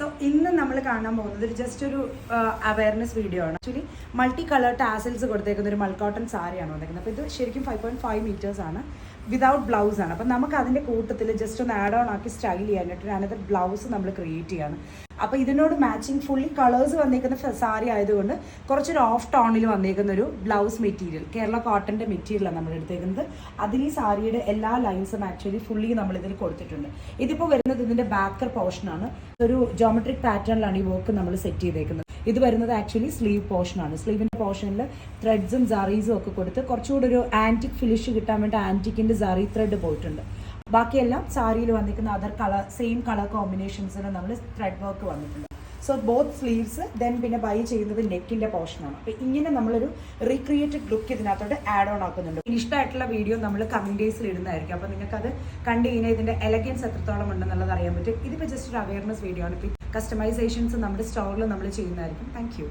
So ഇന്ന് നമ്മൾ കാണാൻ പോകുന്നത് ജസ്റ്റ് ഒരു അവയർനെസ് വീഡിയോ ആണ്. ആക്ച്വലി മൾട്ടി കളർ ടാസൽസ് കൊടുത്തേക്കുന്ന ഒരു മൾക്കോട്ടൺ സാരിയാണ് വന്നേക്കുന്നത്. അപ്പോൾ ഇത് ശരിക്കും 5.5 മീറ്റേഴ്സ് ആണ്, വിതൗട്ട് ബ്ലൗസ് ആണ്. അപ്പം നമുക്ക് അതിൻ്റെ കൂട്ടത്തിൽ ജസ്റ്റ് ഒന്ന് ആഡ് ഓൺ ആക്കി സ്റ്റൈൽ ചെയ്യാനായിട്ട് അനദർ ബ്ലൗസ് നമ്മൾ ക്രിയേറ്റ് ചെയ്യാണ്. അപ്പോൾ ഇതിനോട് മാച്ചിങ് ഫുള്ളി കളേഴ്സ് വന്നേക്കുന്ന സാരി ആയതുകൊണ്ട് കുറച്ചൊരു ഓഫ് ടോണിൽ വന്നേക്കുന്ന ഒരു ബ്ലൗസ് മെറ്റീരിയൽ, കേരള കോട്ടൻ്റെ മെറ്റീരിയലാണ് നമ്മൾ എടുത്തേക്കുന്നത്. അതിൽ ഈ സാരിയുടെ എല്ലാ ലൈൻസും ആക്ച്വലി ഫുള്ളി നമ്മൾ ഇതിൽ കൊടുത്തിട്ടുണ്ട്. ഇതിപ്പോൾ വരുന്നത് ഇതിൻ്റെ ബാക്കർ പോർഷനാണ്. ഒരു ജോമെട്രിക് പാറ്റേണിലാണ് ഈ വർക്ക് നമ്മൾ സെറ്റ് ചെയ്തേക്കുന്നത്. ഇത് വരുന്നത് ആക്ച്വലി സ്ലീവ് പോർഷനാണ്. സ്ലീവിൻ്റെ പോർഷനിൽ ത്രെഡ്സും സാറീസും ഒക്കെ കൊടുത്ത് കുറച്ചുകൂടി ഒരു ആൻറ്റിക് ഫിനിഷ് കിട്ടാൻ വേണ്ടി ആൻറ്റിക്കിൻ്റെ സാരി ത്രെഡ് പോയിട്ടുണ്ട്. ബാക്കിയെല്ലാം സാരിയിൽ വന്നിരിക്കുന്ന അതർ കളർ സെയിം കളർ കോമ്പിനേഷൻസിന് നമ്മൾ ത്രെഡ് വർക്ക് വന്നിട്ടുണ്ട്. സോ ബോത്ത് സ്ലീവ്സ് ദെൻ പിന്നെ ബൈ ചെയ്യുന്നത് നെക്കിൻ്റെ പോർഷനാണ്. അപ്പോൾ ഇങ്ങനെ നമ്മളൊരു റീക്രിയേറ്റഡ് ലുക്ക് ഇതിനകത്തോട്ട് ആഡ് ഓൺ ആക്കുന്നുണ്ട്. ഇഷ്ടമായിട്ടുള്ള വീഡിയോ നമ്മൾ കമ്മിങ് ഡേയ്സിൽ ഇടുന്നതായിരിക്കും. അപ്പോൾ നിങ്ങൾക്കത് കണ്ടു കഴിഞ്ഞാൽ ഇതിൻ്റെ എലഗൻസ് എത്രത്തോളം ഉണ്ടെന്നുള്ളത് അറിയാൻ പറ്റും. ഇതിപ്പോൾ ജസ്റ്റ് ഒരു അവയർനെസ് വീഡിയോ ആണ്. ഇപ്പോൾ കസ്റ്റമൈസേഷൻസ് നമ്മുടെ സ്റ്റോറിൽ നമ്മൾ ചെയ്യുന്നതായിരിക്കും. Thank you.